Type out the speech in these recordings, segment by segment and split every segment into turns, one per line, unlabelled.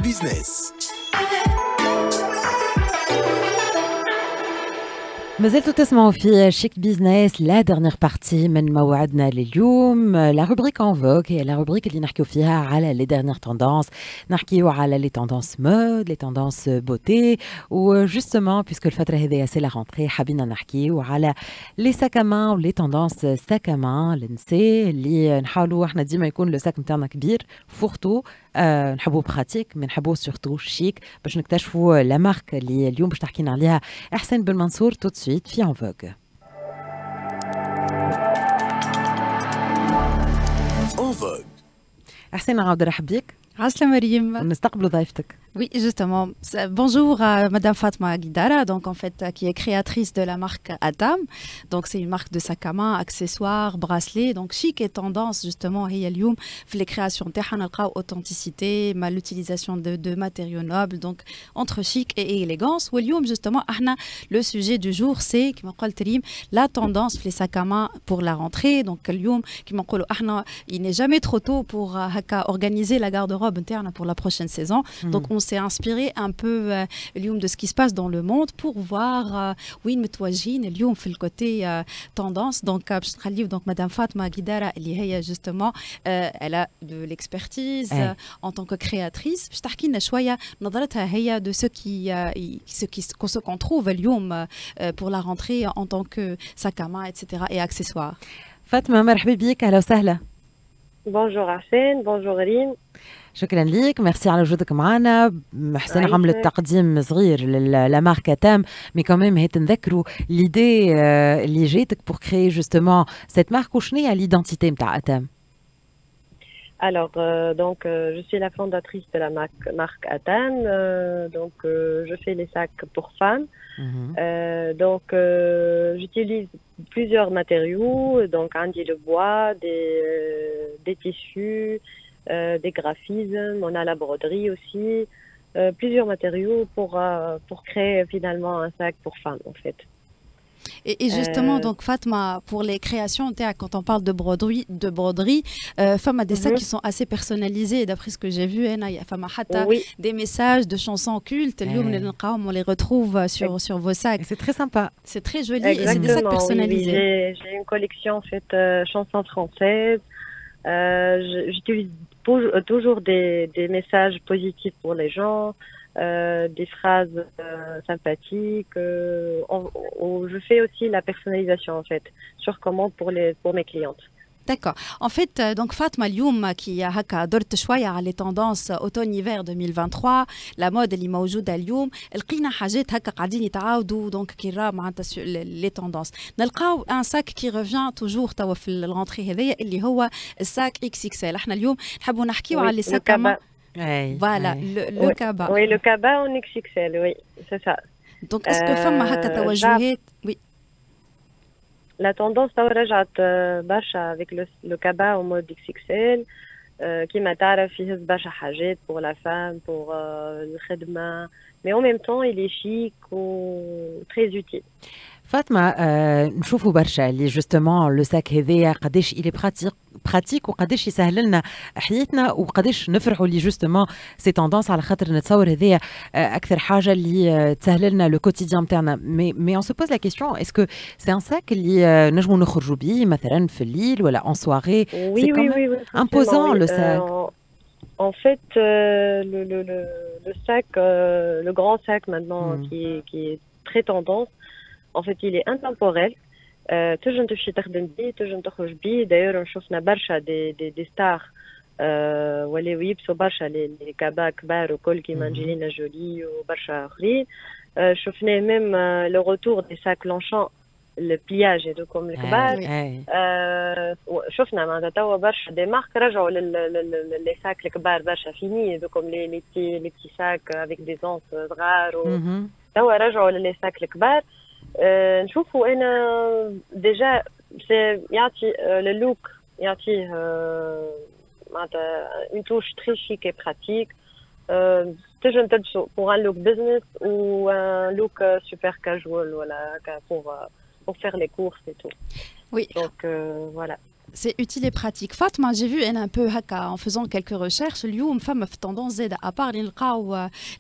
بيزنس.
ما زلتوا تسمعوا في شيك بيزنس لا ديرنيير بارتي من موعدنا لليوم. لا روبريك ان فوك هي لا روبريك اللي نحكيو فيها على لي ديرنيير توندونس، نحكيو على لي توندونس مود، لي توندونس بوتي، وجوستومون بيسكو الفتره هذه سي لا رونتري حابين نحكيو على لي ساك مان ولي توندونس ساك مان النساء اللي نحاولوا احنا ديما يكون لو ساك نتاعنا كبير فورتو نحبوه براتيك مي نحبوه سورتو شيك باش نكتشفوا لا مارك اللي اليوم باش تحكينا عليها احسان بن منصور تو سويت في ان فوغ. احسان عاود نرحب بك.
عسلامة مريم.
نستقبلوا ضيفتك.
Oui, justement. Bonjour à Madame Fatma Guidara, donc en fait qui est créatrice de la marque Adam. Donc c'est une marque de sac à main, accessoires, bracelets, donc chic et tendance justement. هي اليوم في les créations تاعها نلقاو authenticité, l'utilisation de matériaux nobles, donc entre chic et élégance. واليوم justement احنا le sujet du jour c'est كما قلت ريم la tendance في les sacs à main pour la rentrée. Donc اليوم كما نقولوا احنا il n'est jamais trop tôt pour هكا organiser la garde-robe نتاعنا pour la prochaine saison. Donc on s'est inspiré un peu de ce qui se passe dans le monde pour voir وين متوجهين اليوم في الكوتي tendance. Donc باش نخليو donc Madame Fatma Guidara اللي هي justement elle a de l'expertise en tant que créatrice باش تحكي لنا شويه نظرتها هي de ce qu'on trouve اليوم pour la rentrée en tant que sac à main etc et accessoires.
فاطمه مرحبا بك، اهلا وسهلا.
بونجور عشان، بونجور ريم.
شكرا ليك، ميرسي على وجودك معنا. حسين عملت تقديم صغير لماركه تام مي كمان هي تنذكروا ليدي اللي جاتك بور كريي جوستومون سيت مارك وشنو هي ليدونتيتي نتاع اتام؟
Alors, je suis la fondatrice de la marque Atam. Je fais les sacs pour femmes. J'utilise plusieurs matériaux. Donc, on dit le bois, des tissus, des graphismes. On a la broderie aussi. Plusieurs matériaux pour créer finalement un sac pour femmes, en fait.
Et justement, donc Fatma, pour les créations, quand on parle de broderie, Femme a des sacs qui sont assez personnalisés. D'après ce que j'ai vu, Femme a des messages de chansons cultes. On les retrouve sur vos sacs.
C'est très sympa.
C'est très joli. Et c'est des sacs personnalisés.
Oui, j'ai une collection en fait chansons françaises. J'utilise toujours des messages positifs pour les gens. Des phrases sympathiques. Je fais aussi la personnalisation en fait sur commande pour mes clientes.
D'accord. En fait, donc Fatma اليوم كي هكا درت شوية على les tendances automne-hiver 2023 la mode اللي موجودة اليوم لقينا حاجات هكا قاعدين يتعاودوا دونك كي راه معناتها les tendances نلقاو un sac qui revient toujours توا في الرونتري هذايا اللي هو الساك XXL. احنا اليوم نحبوا نحكيو على les sacs à main. Voilà, le cabas.
Oui, le cabas en XXL, oui, c'est ça.
Donc, est-ce que femme هكا توجهات؟ Oui.
La tendance رجعت برشا avec le cabas en mode XXL. كيما تعرف يهز برشا حاجات pour la femme, pour الخدمة, mais en même temps il est chic ou très utile.
فاطمه نشوفوا برشا اللي جوستومون لو ساك هذايا قداش الي براتيك وقداش يسهل لنا حياتنا وقداش نفرحوا اللي جوستومون سي توندونس على خاطر نتصور هذايا اكثر حاجه اللي تسهل لنا لو كوتيديان نتاعنا. مي اون سو بوز لا كيسيون اسكو سي ان ساك اللي نجموا نخرجوا بيه مثلا في الليل ولا اون سواري؟
سي كومون
امبوزون لو ساك.
En fait, le sac, le grand sac maintenant qui est très tendance, en fait, il est intemporel. تنجم تمشي تخدم بيه، تنجم تخرج بيه. داير شفنا برشا دي ستار ولاو يلبسوا برشا لي كابا كبار وكل كيما انجلينا جولي وبرشا اخرين. شفناه ميم لو روتور دي ساك لونشون البلياج هذوكم الكبار. شفنا معناتها توا برشا دي مارك رجعوا لي ساك الكبار برشا فيني هذوكم لي بتي ساك افيك دي زونس صغار توا رجعوا للي ساك الكبار. نشوفوا انا ديجا يعطي اللوك يعطيه معناتها اون توش تري شيك اي براتيك. تنجم تلبسو بوغ ان لوك بزنس و ان لوك سوبر كاجوال ولا pour faire les courses et tout.
Oui.
Donc voilà.
C'est utile et pratique. Fatma, j'ai vu un peu en faisant quelques recherches, اليوم فما في tendance زادة à part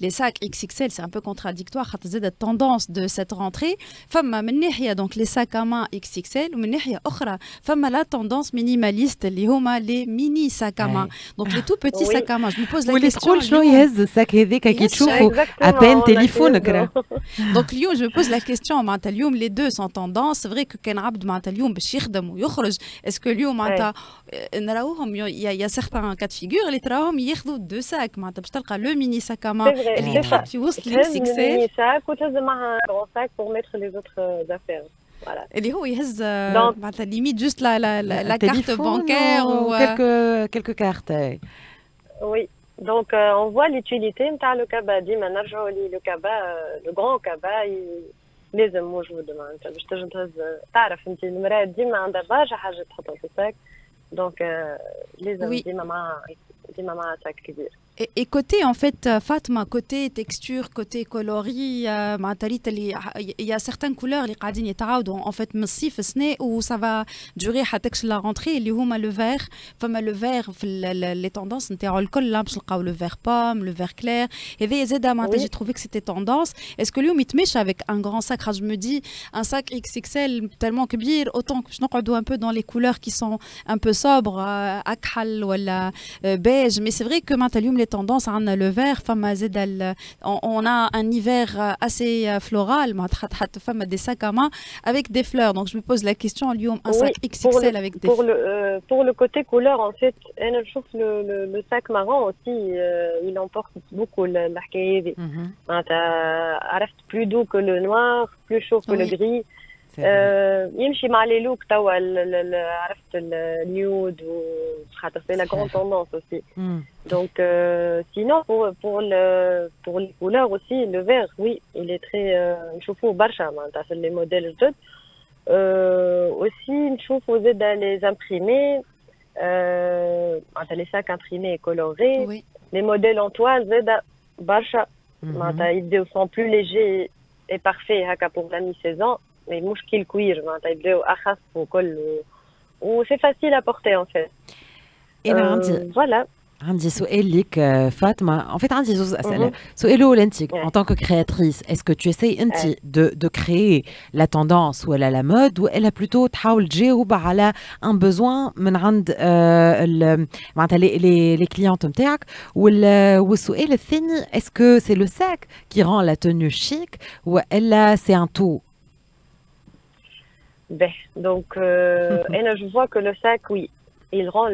les sacs XXL, c'est un peu contradictoire خاطر زادة tendance de cette rentrée. فما من ناحية donc les sacs à main XXL ومن ناحية أخرى فما la tendance minimaliste اللي هما les mini sacs à main. Donc les tout petits sacs à main. Je me pose la question.
واللي شنو يهز الساك هذاك كي تشوفوا ابان تليفونك.
Donc اليوم je me pose la question معناتها اليوم les deux sont tendance. C'est vrai que كان عبد معناتها اليوم باش يخدم ويخرج. Est-ce que اليوم معناتها نراوهم y a certains cas de figure اللي تراهم ياخذوا دو ساك معناتها باش تلقى لو ميني ساك à main اللي يتحط في وسط الاكس اكس ال.
ميني ساك وتهز معها grand sac pour mettre les autres affaires. Voilà.
اللي هو يهز معناتها ليميت جوست la carte bancaire ou
quelques cartes.
Oui. Donc on voit l'utilité نتاع le cabas. ديما نرجعوا لي le cabas, le grand cabas لازم موجود معناتها باش تنجم تهز. تعرف انت المراه ديما عندها برشا حاجه تحطها في الساك. دونك لازم ديما مع ساك كبير.
Et côté en fait Fatma, côté texture, côté coloris, il y a certaines couleurs اللي قاعدين يتعاودوا en fait من الصيف السنة و ça va durer حتى la rentrée اللي هما le vert. فما le vert في les tendances نتاعو الكل باش نلقاو le vert pomme, le vert clair. هذايا زاده معناتها j'ai trouvé que c'était tendance. Est-ce que اليوم يتمشى avec un grand sac? Je me dis un sac XXL tellement كبير autant que باش نقعدوا un peu dans les couleurs qui sont un peu sobres, أكحل ولا beige. Mais c'est vrai que معناتها اليوم les tendances on a le vert on a un hiver assez floral femme des sacs à main avec des fleurs. Donc je me pose la question un sac XXL avec des
fleurs. Pour le côté couleur en fait je trouve le sac marron aussi il emporte beaucoup l'حكاية دي. عرفت plus doux que le noir, plus chaud que le gris. يمشي مع les looks توا عرفت النيود وخاطر c'est la grande tendance aussi. Donc sinon pour les couleurs aussi le vert oui il est très نشوفوه برشا معناتها في les modèles جدد. aussi نشوفوا زادا les imprimés معناتها les sacs imprimés et colorés. les modèles en toile زادا برشا معناتها يبداو sont plus légers et parfaits هكا pour la mi-saison. Mais مشكل كوير معناتها يبداو أخف وكل و c'est facile à porter en fait.
Voilà. عندي سؤال ليك فاطمة. En fait عندي زوز أسئلة. سؤال الأول أنت en tant que créatrice est-ce que tu essayes أنت de créer la tendance ولا la mode ولا plutôt تحاول تجاوب على un besoin من عند معناتها les clientes نتاعك والسؤال الثاني est-ce que c'est le sac qui rend la tenue chic ولا c'est un tout?
Donc, je vois que le sac, oui, il rend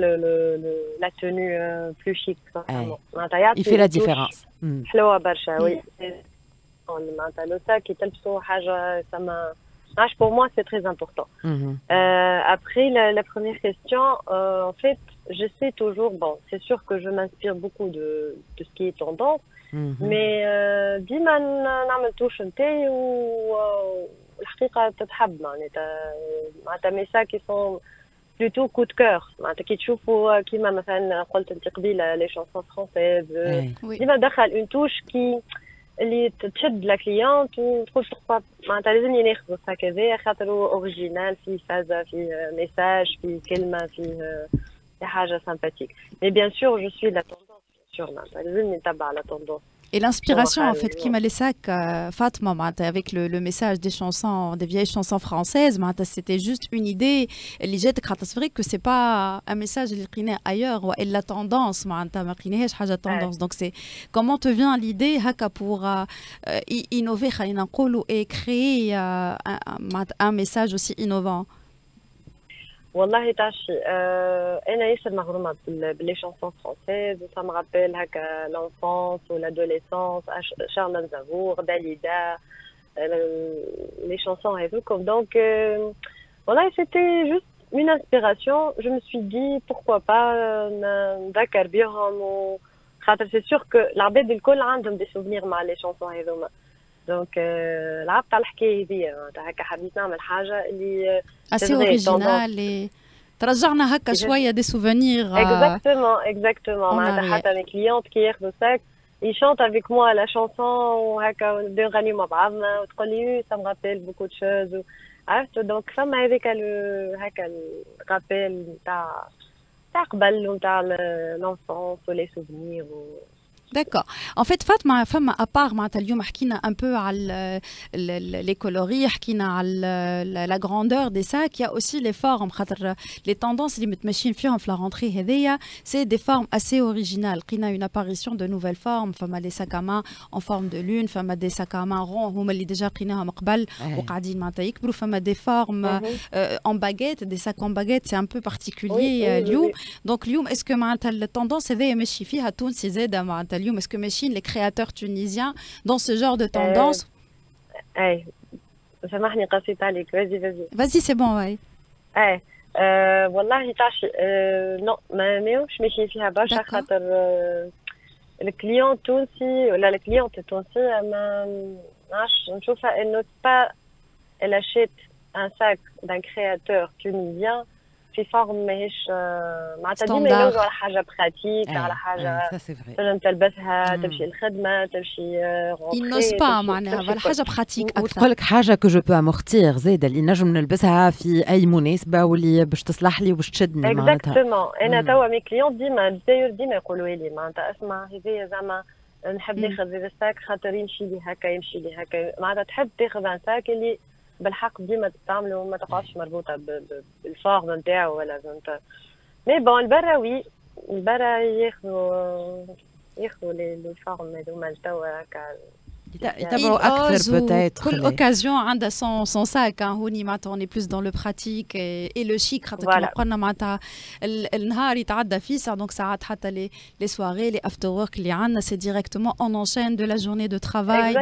la tenue plus chic.
Il fait la différence.
Oui. Le sac, pour moi, c'est très important. Après, la première question, en fait, j'essaie toujours, bon, c'est sûr que je m'inspire beaucoup de ce qui est tendance, mais ديما نعمل توش نتاعي الحقيقة تتحب معناتها mes sacs qui sont plutôt coup de cœur معناتها كي تشوفوا كيما مثلا قلت انت قبيله les chansons françaises ديما دخل une touche اللي تشد لا كليونت وتقول معناتها لازم ناخذوا الساك هذايا خاطر هو اوريجينال فيه فازه فيه ميساج فيه كلمه فيه حاجه sympathique. Mais bien sûr je suis la tendance bien sûr معناتها لازم نتبع la tendance.
Et l'inspiration, en fait, qui m'a laissé Fatma, avec le message des chansons, des vieilles chansons françaises, c'était juste une idée. C'est vrai que c'est pas un message qui est ailleurs, ou la tendance, tendance. Donc c'est comment te vient l'idée pour innover et créer un message aussi innovant.
والله تعرفي انا ياسر مغرومه باللي شانسون فرونسيز وسا مغابيل هكا لونفونس والادوليسونس شارل نزافور داليدا les chansons هذوكم donc والله c'était juste une inspiration. Je me suis dit pourquoi pas نذكر بيهم خاطر c'est sûr que العباد الكل عندهم des souvenirs مع les chansons هذوما. دونك لعبت على الحكايه هذيا هكا حبيت نعمل حاجه اللي
assez original et ترجعنا هكا شويه دي سوفونير.
exactement معناتها حتى mes clientes qui ياخذوا sac ils chantent avec moi la chanson وهكا ونبداو نغنيو مع بعضنا وتقول لي ça me rappelle beaucoup de choses. عرفتوا دونك فما هذاك هكا الرابيل نتاع قبل ونتاع l'enfance و les souvenirs
D'accord. En fait, Fatma, à part اليوم حكينا un peu على les coloris, حكينا على la grandeur des sacs, il y a aussi les formes. Les tendances اللي متمشين فيهم في la rentrée هذيا, c'est des formes assez originales. قينا une apparition de nouvelles formes, فما les sacs à main en forme de lune, فما des sacs à main ronds هما اللي déjà قيناهم قبل وقاعدين معناتها يكبروا, فما des formes en baguette, des sacs en baguette, c'est un peu particulier اليوم. Donc اليوم est-ce que معناتها التendance هذيا ماشي فيها تونسي زاده معناتها est-ce que machine les créateurs tunisiens dans ce genre de tendance
سامحني قصيت عليك
vas-y c'est bon ouais
والله تعرفي نو ماهوش ماشيين فيها برشا خاطر الكليون التونسي ولا الكليونت التونسية ما نعرفش نشوفها انه با elle achète un sac d'un créateur tunisien في فورم ماهيش معناتها ديما يلوجوا على حاجه براتيك على حاجه تنجم تلبسها تمشي الخدمه تمشي
ينوس با معناها على حاجه براتيك اكثر
وتقول لك حاجه كو جو بو امورتير زاده اللي نجم نلبسها في اي مناسبه واللي باش تصلح لي وباش تشدني
معناتها اكزاكتومون انا توا مي كليون ديما يقولوا لي معناتها اسمع هذه زعما نحب ناخذ هذا الساك خاطر يمشي لي هكا معناتها تحب تاخذ ان ساك اللي بالحق ديما تعملوا وما تقعدش مربوطه بالفورم نتاعو ولا فهمت مي بون البرا ياخذوا لي فورم هذوما توا هكا
يتبعوا اكثر peut-être
كل اوكازيون عندها son sac هوني معناتها on est plus dans le pratique et le chic خاطر كيما قلنا معناتها النهار يتعدى فيه دونك ساعات حتى les soirées les after work اللي عندنا c'est directement on enchaîne de la journée de travail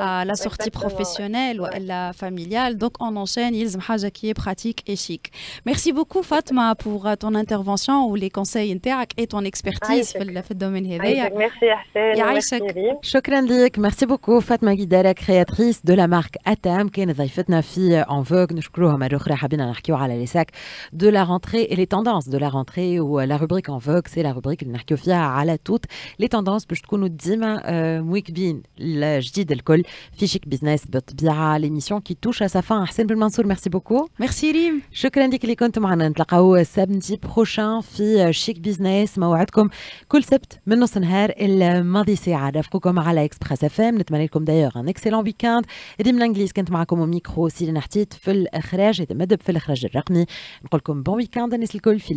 à la sortie professionnelle ولا familiale donc on enchaîne يلزم حاجه qui est pratique et chic. Merci beaucoup Fatma pour ton intervention ou les conseils نتاعك et ton expertise في الدومين هذايا.
Merci حسين
يعيشك. شكرا لك merci beaucoup فاطمة غيدارة créatrice de la marque Atam كانت ضيفتنا في En Vogue. نشكروها مرة أخرى. حابين نحكيو على les sacs de la rentrée et les tendances de la rentrée و la rubrique En Vogue c'est la rubrique اللي نحكيو فيها على toutes les tendances باش تكونوا ديما مواكبين الجديد الكل في شيك بيزنس بالطبيعة. l'émission qui touche à sa fin. حسين بن منصور merci beaucoup.
Merci ريم.
شكرا لك اللي كنتوا معنا. نتلاقاو السبت بروشان في شيك بيزنس. موعدكم كل سبت من نص نهار الماضي ساعة. رافقكم على اكسبريس اف ام. نتمنى لكم دايوغ ان اكسلون ويكاند. ريم الانجليز كنت معكم وميكرو سيلين حتيت في الاخراج. يتمدب في الاخراج الرقمي. نقول لكم بون ويكاند الناس الكل في